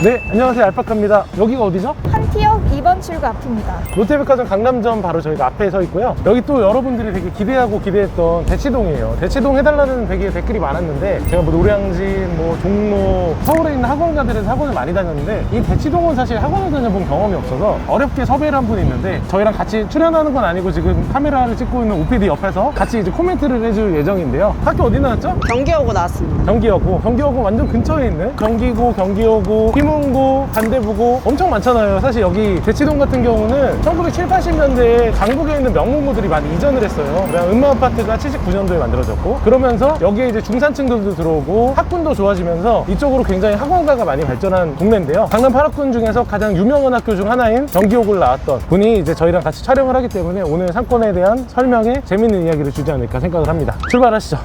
네, 안녕하세요. 알파카입니다. 여기가 어디죠? 한티역 2번 출구 앞입니다. 롯데백화점 강남점 바로 저희가 앞에 서 있고요. 여기 또 여러분들이 되게 기대하고 기대했던 대치동이에요. 대치동 해달라는 되게 댓글이 많았는데 제가 뭐 노량진, 뭐 종로, 서울에 있는 학원가들에서 학원을 많이 다녔는데 이 대치동은 사실 학원을 다녀본 경험이 없어서 어렵게 섭외를 한 분이 있는데 저희랑 같이 출연하는 건 아니고 지금 카메라를 찍고 있는 OPD 옆에서 같이 이제 코멘트를 해줄 예정인데요. 학교 어디 나왔죠? 경기여고 나왔습니다. 경기여고 완전 근처에 있는 경기고, 경기여고, 희문고, 반대부고 엄청 많잖아요. 사실 여기 대치동 같은 경우는 1970, 80년대에 강북에 있는 명문고들이 많이 이전을 했어요. 음마아파트가 79년도에 만들어졌고 그러면서 여기에 이제 중산층들도 들어오고 학군도 좋아지면서 이쪽으로 굉장히 학원가가 많이 발전한 동네인데요. 강남 8학군 중에서 가장 유명한 학교 중 하나인 경기여고를 나왔던 분이 이제 저희랑 같이 촬영을 하기 때문에 오늘 상권에 대한 설명에 재밌는 이야기를 주지 않을까 생각을 합니다. 출발하시죠.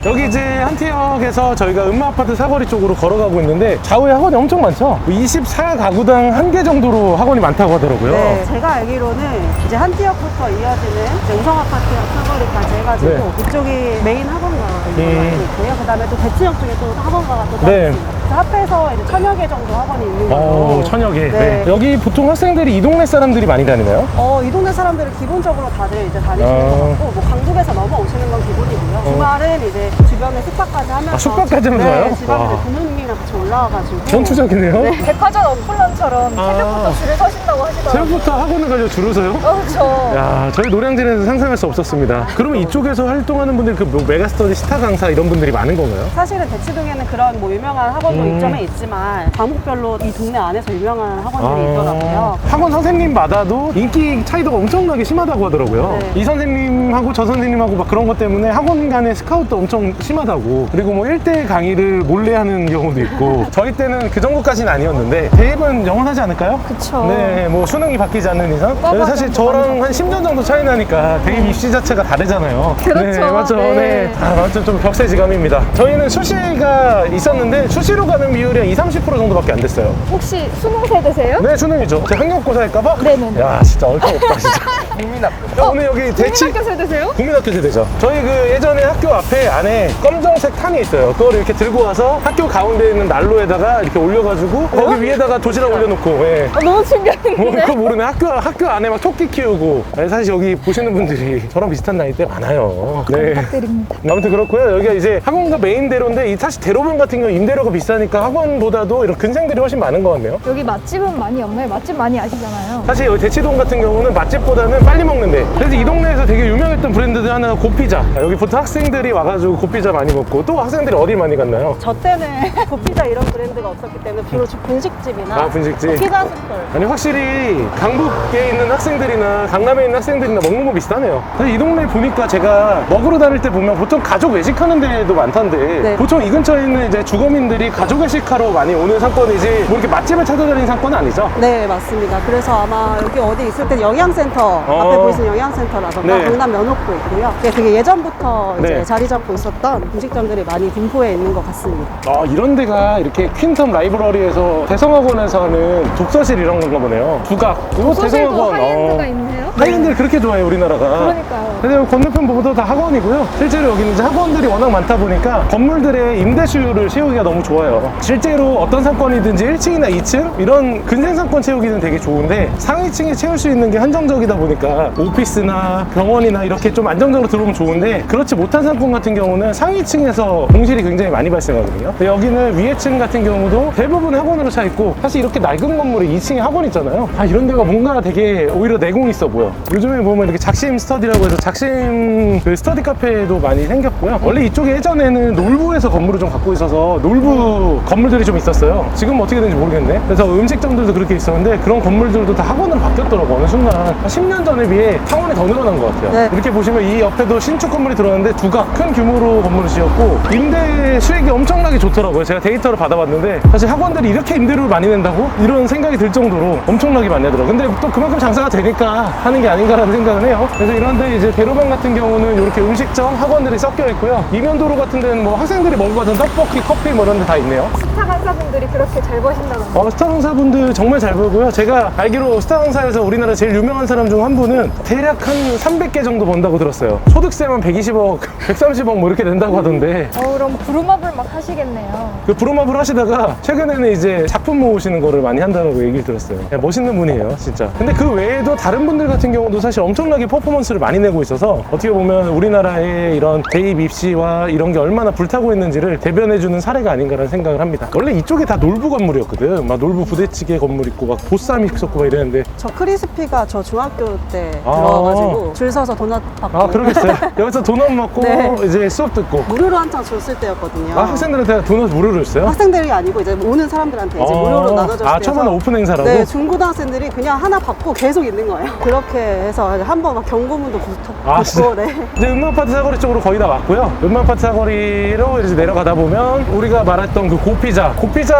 여기 이제 한티역에서 저희가 음마아파트 사거리 쪽으로 걸어가고 있는데 좌우에 학원이 엄청 많죠? 24가구당 1개 정도로 학원이 많다고 하더라고요. 네, 제가 알기로는 이제 한티역부터 이어지는 용성아파트 사거리까지 해가지고 네. 이쪽이 메인 학원가가 있고요. 그 다음에 또 대치역 쪽에 또 학원가가 또 따로 네. 있습니다. 그 합해서 이제 1000여 개 정도 학원이 있는 걸로. 천여 개. 네. 네. 여기 보통 학생들이 이 동네 사람들이 많이 다니나요? 이 동네 사람들은 기본적으로 다들 이제 다니시는 것 같고, 뭐 강북에서 넘어오시는 건 기본이고요. 주말은 이제 주변에 숙박까지 하면서. 숙박까지 하면서 와요? 네, 주말에 부모님이랑 같이 올라와가지고. 전투적이네요. 네. 백화점 오픈런처럼 새벽부터 줄을 서신다고 하시더라고요. 새벽부터 학원을 가려 줄을 서요? 그렇죠. 야, 저희 노량진에서 상상할 수 없었습니다. 그러면 이쪽에서 활동하는 분들 뭐 메가스터디 스타 강사 이런 분들이 많은 건가요? 사실은 대치동에는 그런 뭐 유명한 학원도 입점해 있지만 과목별로 이 동네 안에서 유명한 학원들이 있더라고요. 학원 선생님마다도 인기 차이가 엄청나게 심하다고 하더라고요. 네. 이 선생님하고 저 선생님하고 막 그런 것 때문에 학원 간의 스카웃도 엄청 심하다고. 그리고 뭐 1대1 강의를 몰래 하는 경우도 있고 저희 때는 그 정도까지는 아니었는데 대입은 영원하지 않을까요? 그쵸. 네, 뭐 수능이 바뀌지 않는 이상. 과거 사실 정도 저랑 한 10년 정도 차이 나니까 대입 입시 자체가 다르잖아요. 그렇죠. 네, 맞죠. 네. 네. 완전 좀 격세지감입니다. 저희는 수시가 있었는데 수시로 가는 비율이 한 20, 30% 정도밖에 안 됐어요. 혹시 수능 세대세요? 네, 수능이죠. 제가 학력고사 할까봐? 네네네. 야, 진짜 얼마 없다, 진짜. 국민학교. 오늘 여기 대치. 국민학교 세대세요? 국민학교 세대죠. 저희 그 예전에 학교 앞에 안에 검정색 탄이 있어요. 그걸 이렇게 들고 와서 학교 가운데 있는 난로에다가 이렇게 올려가지고 거기 위에다가 도시락 올려놓고. 예. 너무 뭐 충격인데. 그거 모르네. 학교 안에 막 토끼 키우고. 아니, 사실 여기 보시는 분들이 저랑 비슷한 나이대 많아요. 네. 부탁드립니다. 아무튼 그렇고요. 여기가 이제 학원가 메인 대로인데 사실 대로변 같은 경우 임대료가 비싸니까 학원보다도 이런 근생들이 훨씬 많은 것 같네요. 여기 맛집은 많이 없나요? 맛집 많이 아시잖아요. 사실 여기 대치동 같은 경우는 맛집보다는 빨리 먹는데 그래서 이 동네에서 되게 유명했던 브랜드들 하나가 고피자. 여기 보통 학생들이 와가지고 고피자 많이 먹고 또 학생들이 어디 많이 갔나요? 저 때는 고피자 이런 브랜드가 없었기 때문에 주로 분식집이나 분식집. 피자 스톨. 아니 확실히 강북에 있는 학생들이나 강남에 있는 학생들이나 먹는 거 비슷하네요. 사실 이 동네 보니까 제가 먹으러 다닐 때 보면 보통 가족 외식하는 데도 많던데 네. 보통 이 근처에 있는 이제 주거민들이 가족 외식하러 많이 오는 상권이지 뭐 이렇게 맛집을 찾아다니는 상권은 아니죠? 네, 맞습니다. 그래서 아마 여기 어디 있을 때 영양센터 앞에 보이시는 영양센터라던가 네. 강남 면옥도 있고요. 되게 예전부터 이제 네. 자리 잡고 있었던 음식점들이 많이 분포해 있는 것 같습니다. 이런 데가 이렇게 퀸텀 라이브러리에서 대성학원에서 하는 독서실 이런 건가 보네요. 부각. 이거 소실도 하이엔드가 있네요. 하이엔드를 그렇게 좋아해요, 우리나라가. 그러니까요. 근데 건너편 보고도 다 학원이고요. 실제로 여기는 이제 학원들이 워낙 많다 보니까 건물들의 임대 수요를 채우기가 너무 좋아요. 실제로 어떤 상권이든지 1층이나 2층 이런 근생상권 채우기는 되게 좋은데 상위층에 채울 수 있는 게 한정적이다 보니까 오피스나 병원이나 이렇게 좀 안정적으로 들어오면 좋은데 그렇지 못한 상권 같은 경우는 상위층에서 공실이 굉장히 많이 발생하거든요. 근데 여기는 위에층 같은 경우도 대부분 학원으로 차 있고 사실 이렇게 낡은 건물에 2층에 학원 있잖아요. 이런 데가 뭔가 되게 오히려 내공 있어 보여. 요즘에 보면 이렇게 작심 스터디라고 해서 작심 그 스터디 카페도 많이 생겼고요. 원래 이쪽에 예전에는 놀부에서 건물을 좀 갖고 있어서 놀부 건물들이 좀 있었어요. 지금 어떻게 되는지 모르겠네. 그래서 음식점들도 그렇게 있었는데 그런 건물들도 다 학원으로 바뀌었더라고. 어느 순간 한 10년 전에 비해 학원이 더 늘어난 것 같아요. 네. 이렇게 보시면 이 옆에도 신축 건물이 들어왔는데 두각 큰 규모로 건물을 지었고 임대 수익이 엄청나게 좋더라고요. 제가 데이터를 받아봤는데 사실 학원들이 이렇게 임대료를 많이 낸다고? 이런 생각이 들 정도로 엄청나게 많이 하더라고요. 근데 또 그만큼 장사가 되니까 하는 게 아닌가라는 생각은 해요. 그래서 이런데 이제 대로변 같은 경우는 이렇게 음식점, 학원들이 섞여 있고요. 이면도로 같은 데는 뭐 학생들이 먹을 것 같은 떡볶이, 커피 뭐 이런 데 다 있네요. 스타 강사 강사분들이 그렇게 잘 버신다던데. 스타 강사분들 정말 잘 벌고요. 제가 알기로 스타 강사에서 우리나라 제일 유명한 사람 중 한 분은 대략 한 300개 정도 번다고 들었어요. 소득세만 120억, 130억 뭐 이렇게 낸다고 하던데 그럼 부루마블 막 하시겠네요. 그 브로마블 하시다가 최근에는 이제 작품 모으시는 거를 많이 한다고 얘기를 들었어요. 멋있는 분이에요, 진짜. 근데 그 외에도 다른 분들 같은 경우도 사실 엄청나게 퍼포먼스를 많이 내고 있어서 어떻게 보면 우리나라의 이런 대입 입시와 이런 게 얼마나 불타고 있는지를 대변해주는 사례가 아닌가라는 생각을 합니다. 원래 이쪽에 다 놀부 건물이었거든. 막 놀부 부대찌개 건물 있고 막 보쌈 있었고 막 이랬는데 저 크리스피가 저 중학교 때 들어와가지고 줄 서서 도넛 받고 그러겠어요. 여기서 도넛 먹고 네. 이제 수업 듣고 무료로 한창 줬을 때였거든요. 학생들한테 도넛 무료로 줬어요? 학생들이 아니고 이제 오는 사람들한테 이제 무료로 나눠줬을 때 처음에는 오픈 행사라고? 네, 중고등학생들이 그냥 하나 받고 계속 있는 거예요. 그렇게 해서 한 번 막 경고문도 붙고 네. 이제 음마아파트 사거리 쪽으로 거의 다 왔고요. 음마아파트 사거리로 이제 내려가다 보면 우리가 말했던 그 고피자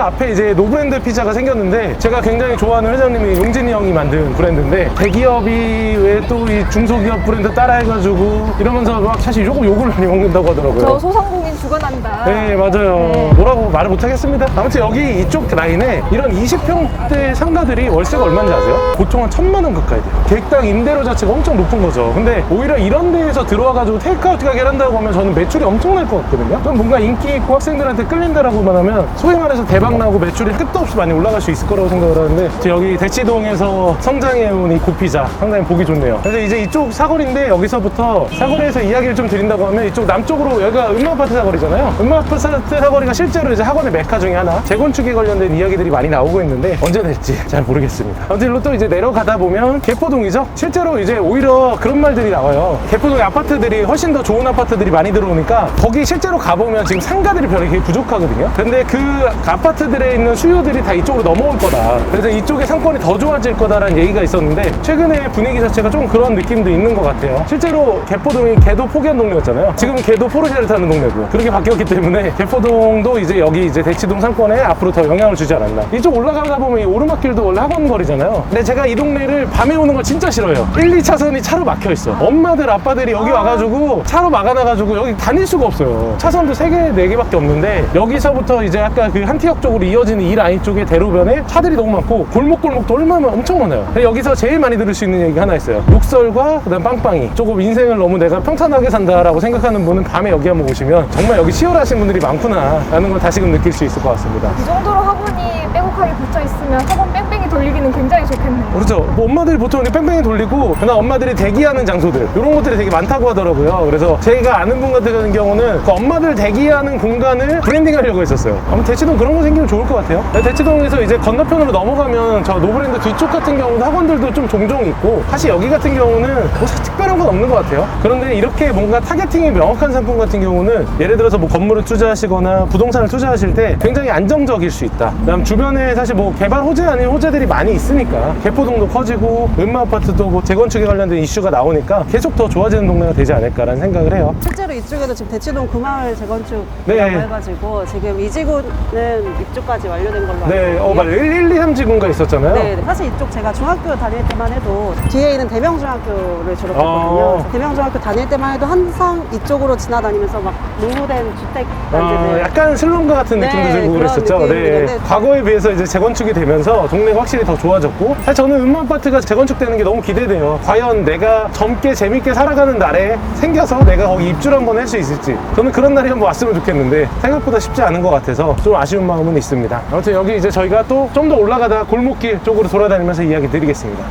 앞에 이제 노브랜드 피자가 생겼는데 제가 굉장히 좋아하는 회장님이 용진이 형이 만든 브랜드인데 대기업이 왜 또 이 중소기업 브랜드 따라해가지고 이러면서 막 사실 욕을 많이 먹는다고 하더라고요. 저 소상공인 죽어난다. 네, 맞아요. 네. 뭐라고 말을 못하겠습니다. 아무튼 여기 이쪽 라인에 이런 20평대 상가들이 월세가 얼마인지 아세요? 보통 한 1,000만 원 가까이 돼요. 객당 임대료 자체가 엄청 높은 거죠. 근데 오히려 이런 데에서 들어와가지고 테이크아웃 가게를 한다고 하면 저는 매출이 엄청날 것 같거든요. 그럼 뭔가 인기 있고 학생들한테 끌린다라고만 하면 소위 말해서 대박나고 매출이 끝도 없이 많이 올라갈 수 있을 거라고 생각을 하는데 여기 대치동에서 성장해온 이 고피자 상당히 보기 좋네요. 그래서 이제 이쪽 사거리인데 여기서부터 사거리에서 이야기를 좀 드린다고 하면 이쪽 남쪽으로 여기가 음마아파트 사거리잖아요. 음마아파트 사거리가 실제로 이제 학원의 메카 중에 하나 재건축에 관련된 이야기들이 많이 나오고 있는데 언제 될지 잘 모르겠습니다. 아무튼 일로 또 이제 내려가다 보면 개포동이죠. 실제로 이제 오히려 그런 말들이 나와요. 개포동의 아파트들이 훨씬 더 좋은 아파트들이 많이 들어오니까 거기 실제로 가보면 지금 상가들이 별로 부족하거든요. 근데 그 아파트들에 있는 수요들이 다 이쪽으로 넘어올 거다. 그래서 이쪽의 상권이 더 좋아질 거다라는 얘기가 있었는데 최근에 분위기 자체가 좀 그런 느낌도 있는 것 같아요. 실제로 개포동이 개도 포기한 동네였잖아요. 지금 개도 포르쉐를 타는 동네고 그렇게 바뀌었기 때문에 개포동도 이제 여기 이제 대치동 상권에 앞으로 더 영향을 주지 않았나. 이쪽 올라가다 보면 이 오르막길도 원래 학원 거리잖아요. 근데 제가 이 동네를 밤에 오는 걸 진짜 싫어요. 1, 2차선이 차로 막혀 있어. 엄마들 아빠들이 여기 와가지고 차로 막아놔가지고 여기 다닐 수가 없어요. 차선도 3개, 4개밖에 없는데 여기서부터 이제 아까 그 한티역 쪽으로 이어지는 이 라인 쪽에 대로변에 차들이 너무 많고 골목골목도 얼마나 엄청 많아요. 근데 여기서 제일 많이 들을 수 있는 얘기가 하나 있어요. 녹설과 그다음 빵빵이. 조금 인생을 너무 내가 평탄하게 산다라고 생각하는 분은 밤에 여기 한번 오시면 정말 여기 치열하신 분들이 많구나 라는 걸 다시금 느낄 수 있을 것 같습니다. 이 정도로 학원이 빼곡하게 붙어 있으면 학원 뺑뺑이 돌리기는 굉장히 좋겠네요. 그렇죠. 뭐 엄마들이 보통 이렇게 뺑뺑이 돌리고 그냥 엄마들이 대기하는 장소들 이런 것들이 되게 많다고 하더라고요. 그래서 제가 아는 분 같은 경우는 그 엄마들 대기하는 공간을 브랜딩하려고 했었어요. 아무튼 대치동 그런 거 생기면 좋을 것 같아요. 대치동에서 이제 건너편으로 넘어가면 저 노브랜드 뒤쪽 같은 경우도 학원들도 좀 종종 있고 사실 여기 같은 경우는 뭐 특별한 건 없는 것 같아요. 그런데 이렇게 뭔가 타겟팅이 명확한 상품 같은 경우는 예를 들어서 뭐 건물을 투자하시거나 부동산을 투자하실 때 굉장히 안정적일 수 있다. 그다음 주변에 사실 뭐 개발 호재 아닌 호재들이 많이 있으니까 개포동도 커지고 음마아파트도 뭐 재건축에 관련된 이슈가 나오니까 계속 더 좋아지는 동네가 되지 않을까라는 생각을 해요. 실제로 이쪽에도 지금 대치동 구마을 재건축이라고 네. 해가지고 지금 이 지구는 이쪽까지 완료된 걸로 알고 네, 있거든요. 맞아요. 1, 2, 3지구인가 있었잖아요. 네, 사실 이쪽 제가 중학교 다닐 때만 해도 뒤에 있는 대명중학교를 졸업했거든요. 대명중학교 다닐 때만 해도 항상 이쪽으로 지나다니면서 막 노후된 주택 단지들 약간 슬럼가 같은 느낌도 네, 들고 그런 그랬었죠. 느낌인데 과거에 비해서 이제 재건축이 되면서 동네가 확실히 더 좋아졌고 사실 저는 음마아파트가 재건축되는 게 너무 기대돼요. 과연 내가 젊게 재밌게 살아가는 날에 생겨서 내가 거기 입주를 한번 할 수 있을지 저는 그런 날이 한번 왔으면 좋겠는데 생각보다 쉽지 않은 것 같아서 좀 아쉬운 마음은 있습니다. 아무튼 여기 이제 저희가 또 좀 더 올라가다 골목길 쪽으로 돌아다니면서 이야기 드리겠습니다.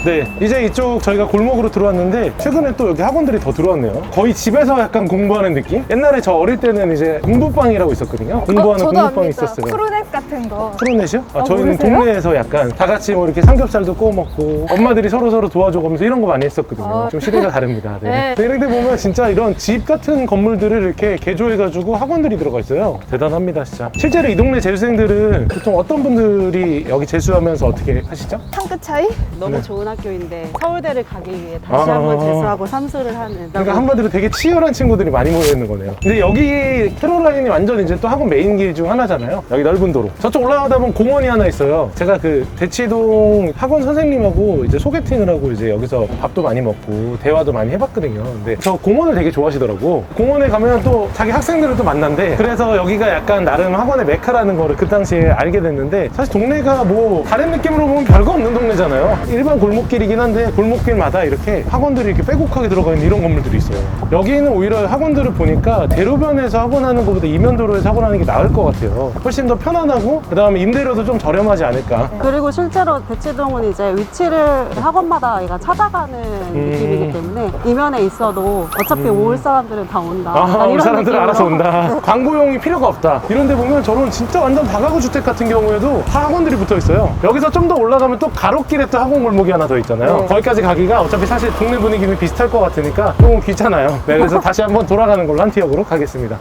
네, 이제 이쪽 저희가 골목으로 들어왔는데 최근에 또 여기 학원들이 더 들어왔네요. 거의 집에서 약간 공부하는 느낌? 옛날에 저 어릴 때는 이제 공부방이라고 있었거든요. 공부하는 저도 공부방이 압니다. 있었어요. 프로넷 같은 거. 프로넷이요? 저희는 모르세요? 동네에서 약간 다 같이 뭐 이렇게 삼겹살도 구워 먹고 엄마들이 서로 도와줘가면서 이런 거 많이 했었거든요. 좀 시대가 다릅니다. 네. 네. 이런 데 보면 진짜 이런 집 같은 건물들을 이렇게 개조해가지고 학원들이 들어가 있어요. 대단합니다, 진짜. 실제로 이 동네 재수생들은 보통 어떤 분들이 여기 재수하면서 어떻게 하시죠? 한 끗 차이? 너무 네. 좋은 고등학교인데 서울대를 가기 위해 다시 한번 재수하고 삼수를 하는. 그러니까 한마디로 되게 치열한 친구들이 많이 모여 있는 거네요. 근데 여기 캐롤라인이 완전 이제 또 학원 메인 길 중 하나잖아요. 여기 넓은 도로. 저쪽 올라가다 보면 공원이 하나 있어요. 제가 그 대치동 학원 선생님하고 이제 소개팅을 하고 이제 여기서 밥도 많이 먹고 대화도 많이 해봤거든요. 근데 저 공원을 되게 좋아하시더라고. 공원에 가면 또 자기 학생들을 또 만난대. 그래서 여기가 약간 나름 학원의 메카라는 거를 그 당시에 알게 됐는데, 사실 동네가 뭐 다른 느낌으로 보면 별거 없는 동네잖아요. 일반 골목길이긴 한데 골목길마다 이렇게 학원들이 이렇게 빼곡하게 들어가 있는 이런 건물들이 있어요. 여기는 오히려 학원들을 보니까 대로변에서 학원하는 것보다 이면도로에서 학원하는 게 나을 것 같아요. 훨씬 더 편안하고 그 다음에 임대료도 좀 저렴하지 않을까. 그리고 실제로 대치동은 이제 위치를 학원마다 얘가 찾아가는 느낌이기 때문에 이면에 있어도 어차피 올 사람들은 다 온다. 약간 올 이런 사람들은 느낌으로. 알아서 온다. 광고용이 필요가 없다. 이런 데 보면 저런 진짜 완전 다가구 주택 같은 경우에도 다 학원들이 붙어 있어요. 여기서 좀 더 올라가면 또 가로길에 또 학원 골목이 하나 더 있잖아요. 네. 거기까지 가기가 어차피 사실 동네 분위기는 비슷할 것 같으니까 조금 귀찮아요. 네, 그래서 다시 한번 돌아가는 걸로 한티역으로 가겠습니다.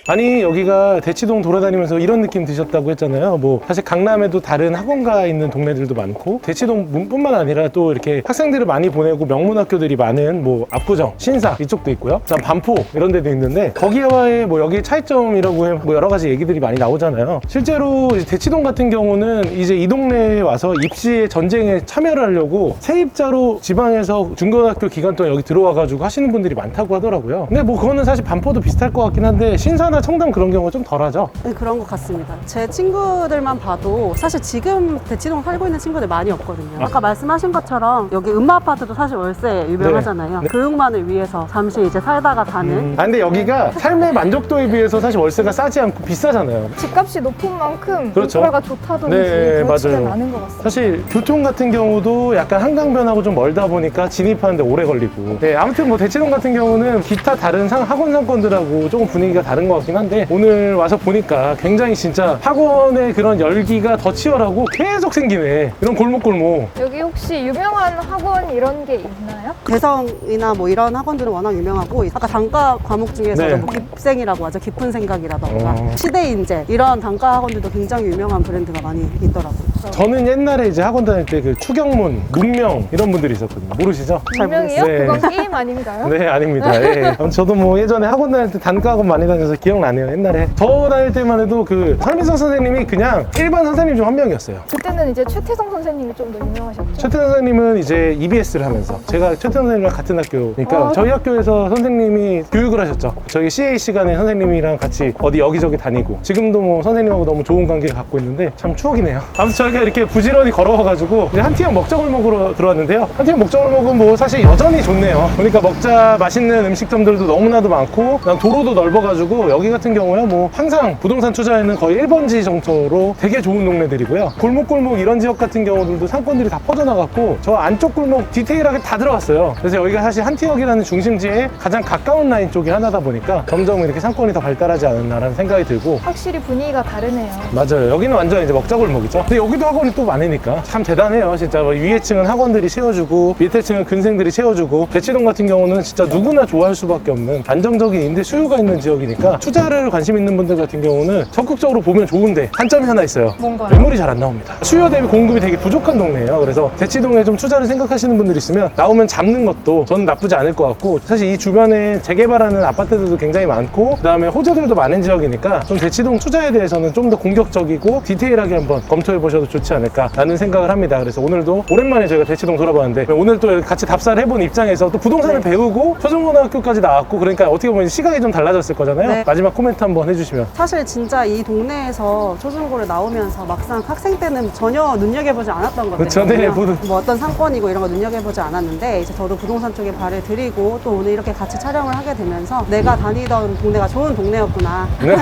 아니, 여기가 대치동 돌아다니면서 이런 느낌 드셨다고 했잖아요. 뭐 사실 강남에도 다른 학원가 있는 동네들도 많고 대치동뿐만 아니라 또 이렇게 학생들을 많이 보내고 명문학교들이 많은 뭐 압구정, 신사 이쪽도 있고요. 그다음 반포 이런 데도 있는데 거기와의 뭐 여기 차이점이라고 해 뭐 여러 가지 얘기들이 많이 나오잖아요. 실제로 이제 대치동 같은 경우는 이제 이 동네에 와서 입시의 전쟁에 참여를 하려고 세입자로 지방에서 중고등학교 기간 동안 여기 들어와가지고 하시는 분들이 많다고 하더라고요. 근데 뭐 그거는 사실 반포도 비슷할 것 같긴 한데 신사나 청담 그런 경우가 좀 덜하죠. 네, 그런 것 같습니다. 제 친구들만 봐도 사실 지금 대치동 살고 있는 친구들 많이 없거든요. 아까 말씀하신 것처럼 여기 음마아파트도 사실 월세 유명하잖아요. 네. 교육만을 위해서 잠시 이제 살다가 가는. 아, 근데 여기가 삶의 만족도에 비해서 사실 월세가 싸지 않고 비싸잖아요. 집값이 높은 만큼 그렇죠. 인프라가 좋다든지 네, 그렇지는 맞아요. 않은 것 같습니다. 사실 교통 같은 경우도 약간 한강변하고 좀 멀다 보니까 진입하는데 오래 걸리고. 네, 아무튼 뭐 대치동 같은 경우는 기타 다른 학원 상권들하고 조금 분위기가 다른 것 같긴 한데 오늘 와서 보니까 굉장히 진짜 학원의 그런 열기가 더 치열하고 계속 생기네. 이런 골목골목. 여기 혹시 유명한 학원 이런 게 있나요? 개성이나 뭐 이런 학원들은 워낙 유명하고 아까 단과 과목 중에서도 네. 뭐 깊생이라고 하죠. 깊은 생각이라던가 어. 시대인재 이런 단과 학원들도 굉장히 유명한 브랜드가 많이 있더라고요. 저는 옛날에 이제 학원 다닐 때 그 추경문, 문명 이런 분들이 있었거든요. 모르시죠? 잘 유명해요? 모르겠어요. 그건 게임 아닌가요? 네, 아닙니다. 예. 저도 뭐 예전에 학원 다닐 때 단과 학원 많이 다녀서 기억나네요. 옛날에 저 다닐 때만 해도 그 설민석 선생님이 그냥 일반 선생님 중 한 명이었어요. 그때는 이제 최태성 선생님이 좀 더 유명하셨죠? 최태성 선생님은 이제 EBS를 하면서 제가 최태성 선생님이랑 같은 학교니까 아, 저희 학교에서 선생님이 교육을 하셨죠. 저희 CA 시간에 선생님이랑 같이 어디 여기저기 다니고 지금도 뭐 선생님하고 너무 좋은 관계를 갖고 있는데 참 추억이네요. 아무튼 저희가 이렇게 부지런히 걸어와가지고 이제 한티역 먹자골목으로 들어왔는데요. 한티역 먹자골목은 뭐 사실 여전히 좋네요. 보니까 먹자 맛있는 음식점들도 너무나도 많고 그다음 도로도 넓어가지고 여기 같은 경우에 뭐 항상 부동산 투자에는 거의 1번지 정도로 되게 좋은 동네들이고요. 골목골목 이런 지역 같은 경우들도 상권들이 다 퍼져나갔고 저 안쪽 골목 디테일하게 다 들어갔어요. 그래서 여기가 사실 한티역이라는 중심지에 가장 가까운 라인 쪽이 하나다 보니까 점점 이렇게 상권이 더 발달하지 않았나라는 생각이 들고 확실히 분위기가 다르네요. 맞아요. 여기는 완전 이제 먹자골목이죠. 근데 여기도 학원이 또 많으니까 참 대단해요. 진짜 뭐 위에 층은 학원들이 채워주고 밑에 층은 근생들이 채워주고 대치동 같은 경우는 진짜 누구나 좋아할 수밖에 없는 안정적인 임대 수요가 있는 지역이니까 투자를 관심 있는 분들 같은 경우는 적극적으로 보면 좋은데 단점이 하나 있어요. 뭔가요? 매물이 잘 안 나옵니다. 수요 대비 공급이 되게 부족한 동네예요. 그래서 대치동에 좀 투자를 생각하시는 분들 있으면 나오면 잡는 것도 저는 나쁘지 않을 것 같고 사실 이 주변에 재개발하는 아파트들도 굉장히 많고 그 다음에 호재들도 많은 지역이니까 좀 대치동 투자에 대해서는 좀 더 공격적이고 디테일하게 한번 검토해 보셔도 좋지 않을까라는 생각을 합니다. 그래서 오늘도 오랜만에 저희가 대치동 돌아봤는데 오늘 또 같이 답사를 해본 입장에서 또 부동산을 배우고 초중고등학교까지 나왔고 그러니까 어떻게 보면 시각이 좀 달라졌을 거잖아요. 네. 마지막 코멘트 한번 해주시면. 사실 진짜 이 동네에서 초중고를 나오면서 막상 학생 때는 전혀 눈여겨보지 않았던 그렇죠. 것들이거든요. 네, 모두. 뭐 어떤 상권이고 이런 거 눈여겨보지 않았는데 이제 저도 부동산 쪽에 발을 들이고 또 오늘 이렇게 같이 촬영을 하게 되면서 내가 다니던 동네가 좋은 동네였구나. 네.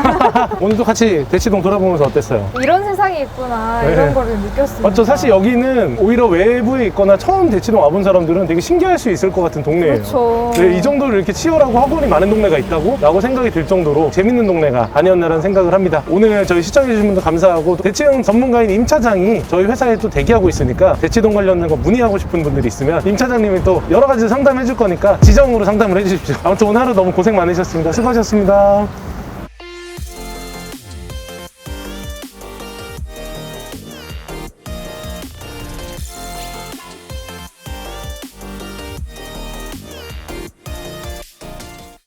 오늘도 같이 대치동 돌아보면서 어땠어요? 이런 세상이 있구나 네. 이런 거를 느꼈습니다. 맞죠. 사실 여기는 오히려 외부에 있거나 처음 대치동 와본 사람들은 되게 신기할 수 있을 것 같은 동네예요. 그렇죠. 네, 이 정도로 이렇게 치열하고 학원이 많은 동네가 있다고? 라고 생각이 들 정도로 재밌는 동네가 아니었나라는 생각을 합니다. 오늘 저희 시청해주신 분들 감사하고 또 대치동 전문가인 임 차장이 저희 회사에 또 대기하고 있으니까 대치동 관련된 거 문의하고 싶은 분들이 있으면 임 차장님이 또 여러 가지 상담해 줄 거니까 지정으로 상담을 해 주십시오. 아무튼 오늘 하루 너무 고생 많으셨습니다. 수고하셨습니다.